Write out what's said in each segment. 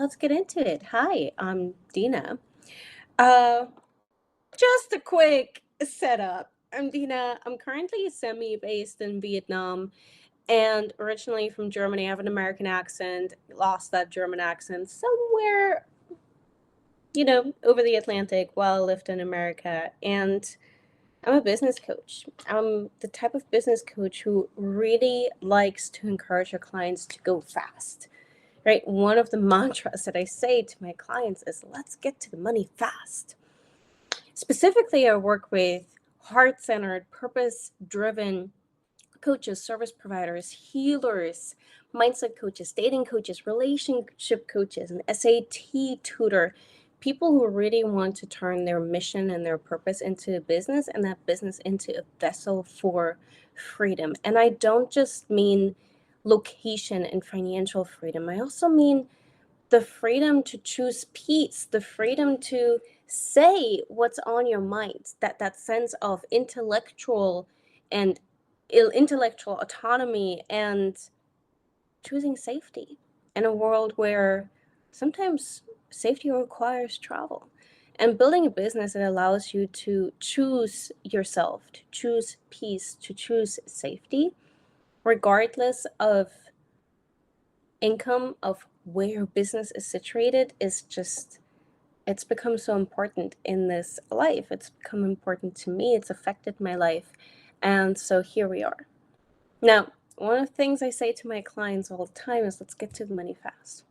let's get into it. Hi, I'm Dina. Uh, just a quick setup. I'm Dina. I'm currently semi-based in Vietnam and originally from Germany. I have an American accent, lost that German accent somewhere, over the Atlantic while I lived in America. And I'm a business coach. I'm the type of business coach who really likes to encourage her clients to go fast. Right? One of the mantras that I say to my clients is let's get to the money fast. Specifically, I work with heart centered, purpose driven coaches, service providers, healers, mindset coaches, dating coaches, relationship coaches, an SAT tutor, people who really want to turn their mission and their purpose into a business and that business into a vessel for freedom. And I don't just mean location and financial freedom, I also mean the freedom to choose peace, the freedom to say what's on your mind, that sense of and intellectual autonomy and choosing safety in a world where sometimes safety requires travel. And building a business that allows you to choose yourself, to choose peace, to choose safety, regardless of income, of where your business is situated, is just, it's become so important in this life. It's become important to me. It's affected my life. And so here we are. Now, one of the things I say to my clients all the time is let's get to the money fast.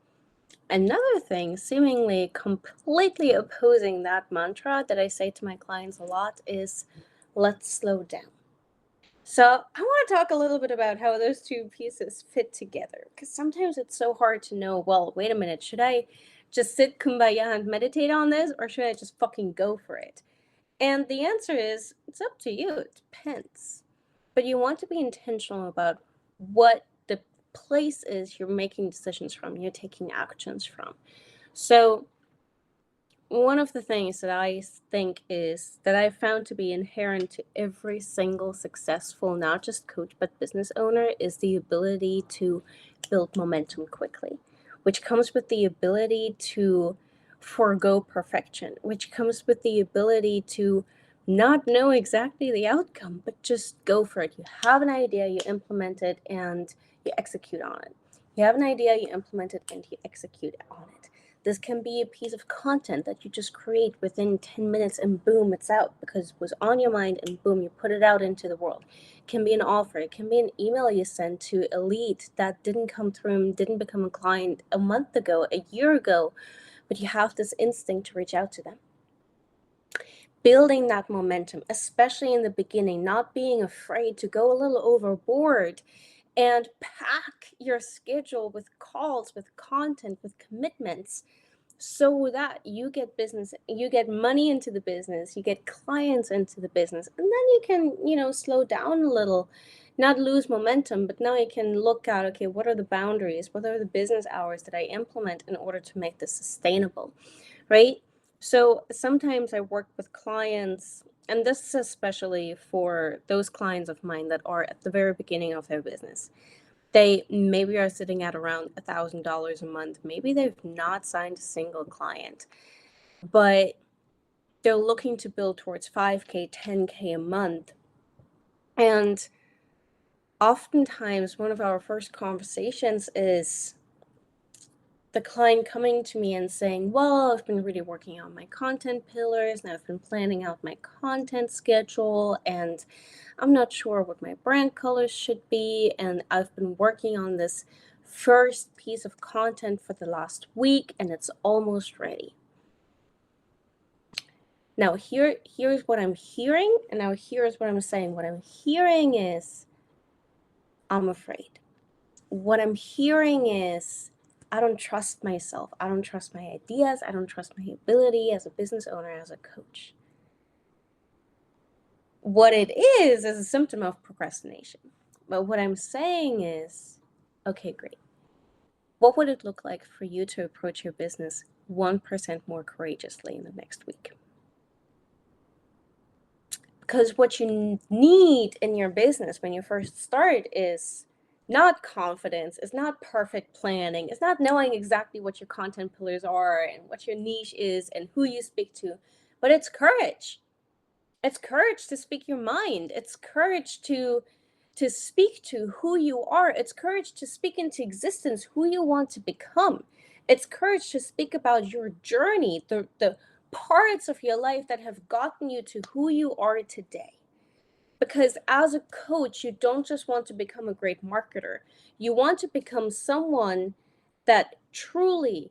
Another thing, seemingly completely opposing that mantra that I say to my clients a lot, is let's slow down. So I want to talk a little bit about how those two pieces fit together, because sometimes it's so hard to know, well, wait a minute, should I just sit kumbaya and meditate on this, or should I just fucking go for it? And the answer is, it's up to you. It depends. But you want to be intentional about what the place is you're making decisions from, you're taking actions from. So one of the things that I think is that I found to be inherent to every single successful, not just coach, but business owner, is the ability to build momentum quickly, which comes with the ability to forego perfection, which comes with the ability to not know exactly the outcome, but just go for it. You have an idea, you implement it, and you execute on it. You have an idea, you implement it, and you execute on it. This can be a piece of content that you just create within 10 minutes and boom, it's out because it was on your mind and boom, you put it out into the world. It can be an offer. It can be an email you sent to a lead that didn't come through and didn't become a client a month ago, a year ago, but you have this instinct to reach out to them. Building that momentum, especially in the beginning, not being afraid to go a little overboard and pack your schedule with calls, with content, with commitments, so that you get business, you get money into the business, you get clients into the business, and then you can, slow down a little, not lose momentum, but now you can look at, okay, what are the boundaries? What are the business hours that I implement in order to make this sustainable, right? So sometimes I work with clients, and this is especially for those clients of mine that are at the very beginning of their business. They maybe are sitting at around $1,000 a month. Maybe they've not signed a single client, but they're looking to build towards 5K, 10K a month. And oftentimes, one of our first conversations is the client coming to me and saying, well, I've been really working on my content pillars and I've been planning out my content schedule and I'm not sure what my brand colors should be. And I've been working on this first piece of content for the last week and it's almost ready. Now here's what I'm hearing, and now here's what I'm saying. What I'm hearing is, I'm afraid. What I'm hearing is, I don't trust myself. I don't trust my ideas. I don't trust my ability as a business owner, as a coach. What it is a symptom of procrastination. But what I'm saying is, okay, great. What would it look like for you to approach your business 1% more courageously in the next week? Because what you need in your business when you first start is not confidence, it's not perfect planning, it's not knowing exactly what your content pillars are and what your niche is and who you speak to, but it's courage. It's courage to speak your mind. It's courage to speak to who you are. It's courage to speak into existence who you want to become. It's courage to speak about your journey, the parts of your life that have gotten you to who you are today. Because as a coach, you don't just want to become a great marketer. You want to become someone that truly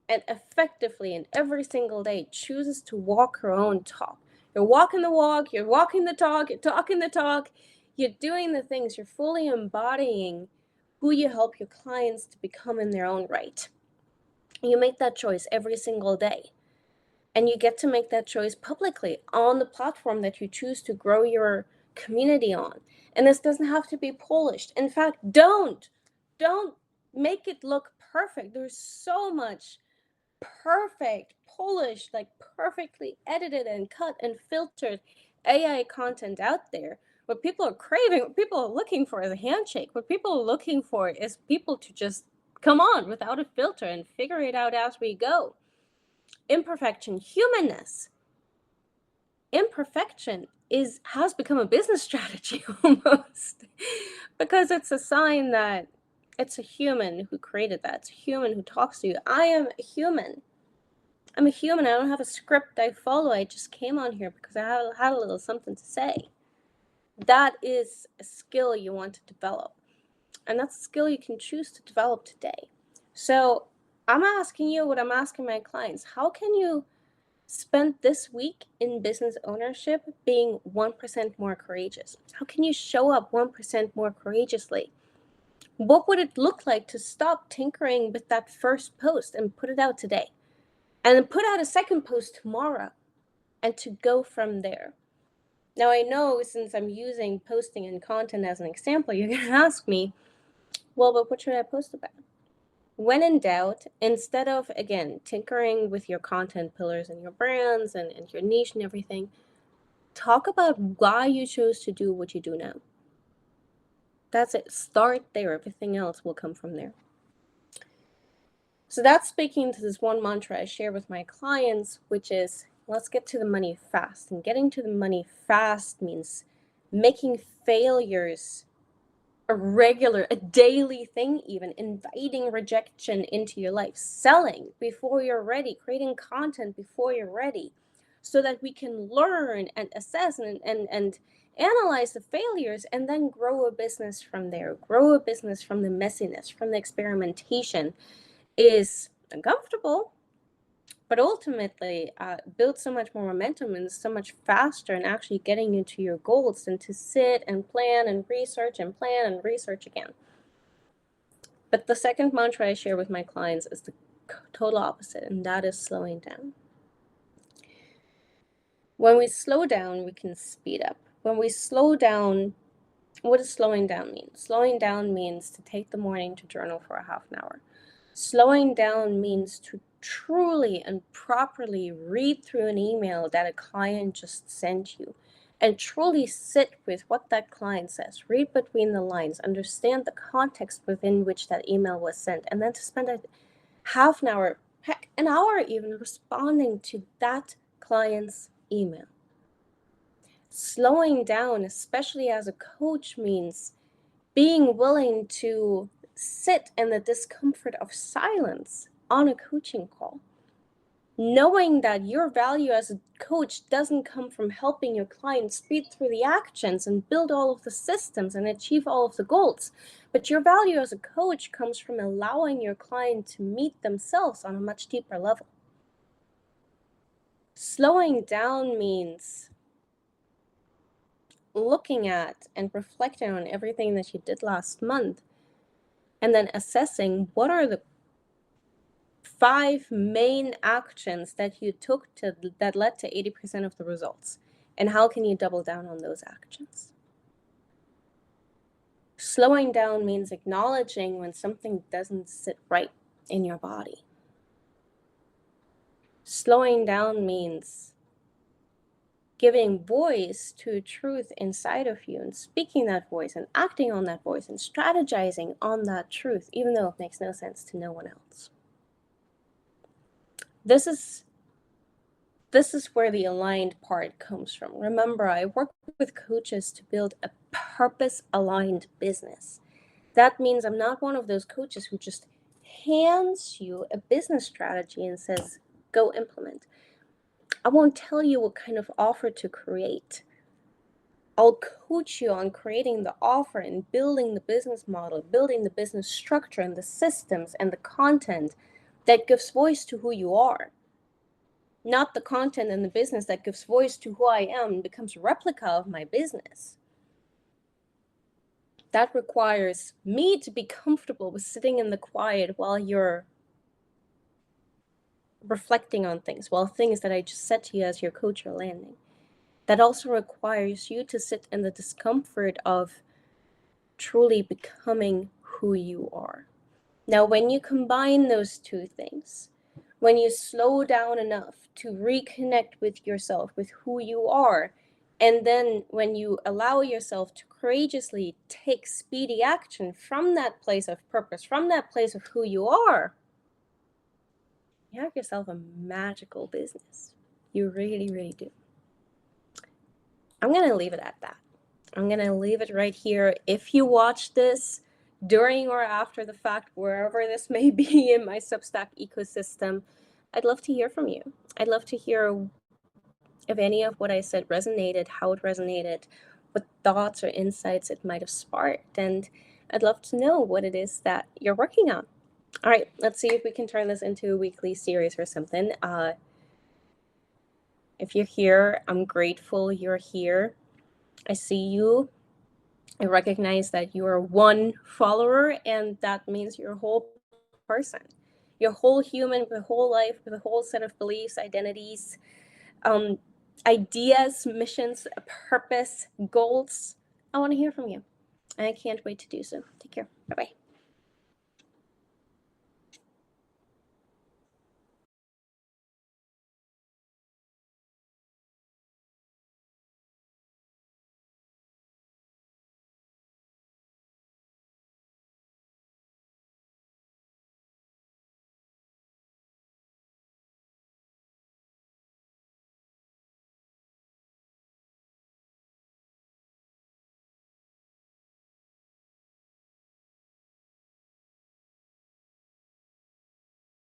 and effectively and every single day chooses to walk her own talk. You're walking the walk, you're walking the talk, you're talking the talk, you're doing the things, you're fully embodying who you help your clients to become in their own right. You make that choice every single day. And you get to make that choice publicly on the platform that you choose to grow your community on. And this doesn't have to be polished. In fact, don't make it look perfect. There's so much perfect, polished, like perfectly edited and cut and filtered AI content out there. What people are craving, what people are looking for is a handshake. What people are looking for is people to just come on without a filter and figure it out as we go. Imperfection, humanness. Imperfection has become a business strategy almost, because it's a sign that it's a human who created that. It's a human who talks to you. I am a human. I'm a human. I don't have a script I follow. I just came on here because I had a little something to say. That is a skill you want to develop. And that's a skill you can choose to develop today. So I'm asking you what I'm asking my clients. How can you spend this week in business ownership being 1% more courageous? How can you show up 1% more courageously? What would it look like to stop tinkering with that first post and put it out today? And then put out a second post tomorrow and to go from there. Now, I know since I'm using posting and content as an example, you're going to ask me, well, but what should I post about? When in doubt, instead of, again, tinkering with your content pillars and your brands and your niche and everything, talk about why you chose to do what you do now. That's it. Start there. Everything else will come from there. So that's speaking to this one mantra I share with my clients, which is, let's get to the money fast. And getting to the money fast means making failures a daily thing, even inviting rejection into your life, selling before you're ready, creating content before you're ready, so that we can learn and assess and analyze the failures and then grow a business from there. Grow a business from the messiness, from the experimentation. Is uncomfortable, but ultimately builds so much more momentum and so much faster in actually getting you to your goals than to sit and plan and research and plan and research again. But the second mantra I share with my clients is the total opposite, and that is slowing down. When we slow down, we can speed up. When we slow down, what does slowing down mean? Slowing down means to take the morning to journal for a half an hour. Slowing down means to truly and properly read through an email that a client just sent you and truly sit with what that client says. Read between the lines, understand the context within which that email was sent, and then to spend a half an hour, heck, an hour even, responding to that client's email. Slowing down, especially as a coach, means being willing to sit in the discomfort of silence on a coaching call. Knowing that your value as a coach doesn't come from helping your client speed through the actions and build all of the systems and achieve all of the goals, but your value as a coach comes from allowing your client to meet themselves on a much deeper level. Slowing down means looking at and reflecting on everything that you did last month and then assessing what are the 5 main actions that you took that led to 80% of the results, and how can you double down on those actions? Slowing down means acknowledging when something doesn't sit right in your body. Slowing down means giving voice to truth inside of you and speaking that voice and acting on that voice and strategizing on that truth, even though it makes no sense to no one else. This is where the aligned part comes from. Remember, I work with coaches to build a purpose-aligned business. That means I'm not one of those coaches who just hands you a business strategy and says, go implement. I won't tell you what kind of offer to create. I'll coach you on creating the offer and building the business model, building the business structure and the systems and the content that gives voice to who you are. Not the content and the business that gives voice to who I am and becomes a replica of my business. That requires me to be comfortable with sitting in the quiet while you're reflecting on things, while things that I just said to you as your coach are landing. That also requires you to sit in the discomfort of truly becoming who you are. Now, when you combine those two things, when you slow down enough to reconnect with yourself, with who you are, and then when you allow yourself to courageously take speedy action from that place of purpose, from that place of who you are, you have yourself a magical business. You really, really do. I'm going to leave it at that. I'm going to leave it right here. If you watch this during or after the fact, wherever this may be in my Substack ecosystem, I'd love to hear from you. I'd love to hear if any of what I said resonated, how it resonated, what thoughts or insights it might have sparked. And I'd love to know what it is that you're working on. All right, let's see if we can turn this into a weekly series or something. If you're here, I'm grateful you're here. I see you. I recognize that you are one follower, and that means you're a whole person. You're a whole human with a whole life, with a whole set of beliefs, identities, ideas, missions, purpose, goals. I want to hear from you. And I can't wait to do so. Take care. Bye-bye.